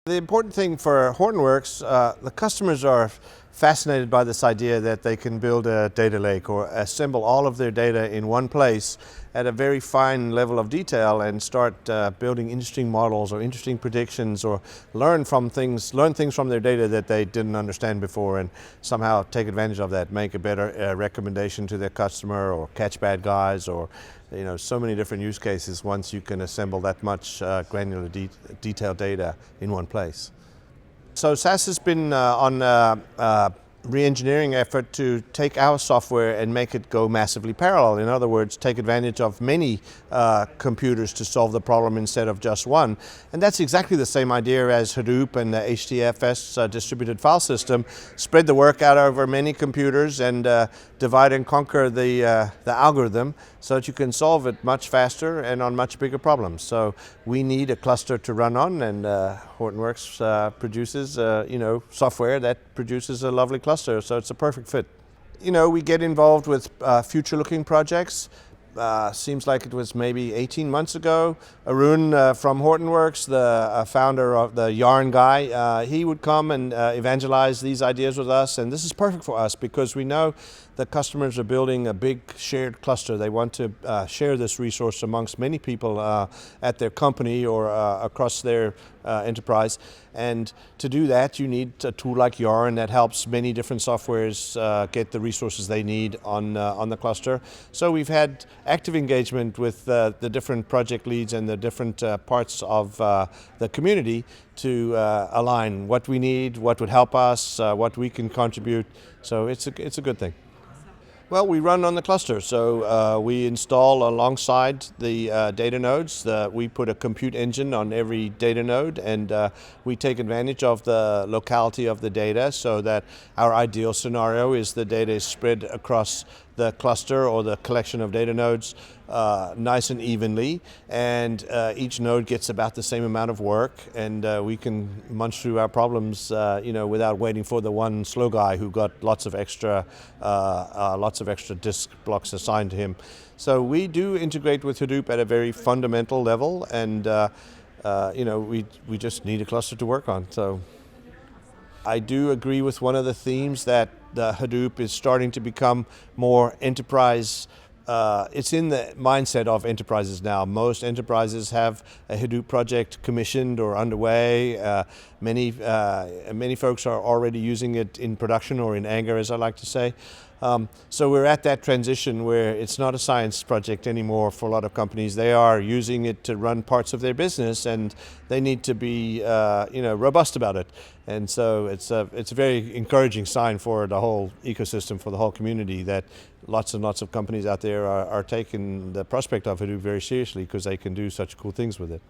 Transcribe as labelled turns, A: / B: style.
A: The important thing for Hortonworks, the customers are fascinated by this idea that they can build a data lake or assemble all of their data in one place at a very fine level of detail and start building interesting models or interesting predictions, or learn things from their data that they didn't understand before, and somehow take advantage of that, make a better recommendation to their customer, or catch bad guys, or so many different use cases once you can assemble that much granular detailed data in one place. So SAS has been on a re-engineering effort to take our software and make it go massively parallel. In other words, take advantage of many computers to solve the problem instead of just one. And that's exactly the same idea as Hadoop and the HDFS distributed file system. Spread the work out over many computers and divide and conquer the algorithm so that you can solve it much faster and on much bigger problems. So we need a cluster to run on, and Hortonworks produces software that produces a lovely cluster, so it's a perfect fit. We get involved with future-looking projects. Seems like it was maybe 18 months ago. Arun from Hortonworks, the founder of the Yarn guy, he would come and evangelize these ideas with us, and this is perfect for us because we know the customers are building a big shared cluster. They want to share this resource amongst many people at their company or across their enterprise. And to do that, you need a tool like Yarn that helps many different softwares get the resources they need on the cluster. So we've had active engagement with the different project leads and the different parts of the community to align what we need, what would help us, what we can contribute. So it's a good thing. Well, we run on the cluster, so we install alongside the data nodes. We put a compute engine on every data node, and we take advantage of the locality of the data so that our ideal scenario is the data is spread across the cluster or the collection of data nodes nice and evenly, and each node gets about the same amount of work, and we can munch through our problems without waiting for the one slow guy who got lots of extra disk blocks assigned to him. So we do integrate with Hadoop at a very fundamental level, and we just need a cluster to work on. So I do agree with one of the themes that the Hadoop is starting to become more enterprise. It's in the mindset of enterprises now. Most enterprises have a Hadoop project commissioned or underway. Many folks are already using it in production or in anger, as I like to say. So we're at that transition where it's not a science project anymore for a lot of companies. They are using it to run parts of their business, and they need to be robust about it. And so it's a very encouraging sign for the whole ecosystem, for the whole community, that lots and lots of companies out there are taking the prospect of Hadoop very seriously because they can do such cool things with it.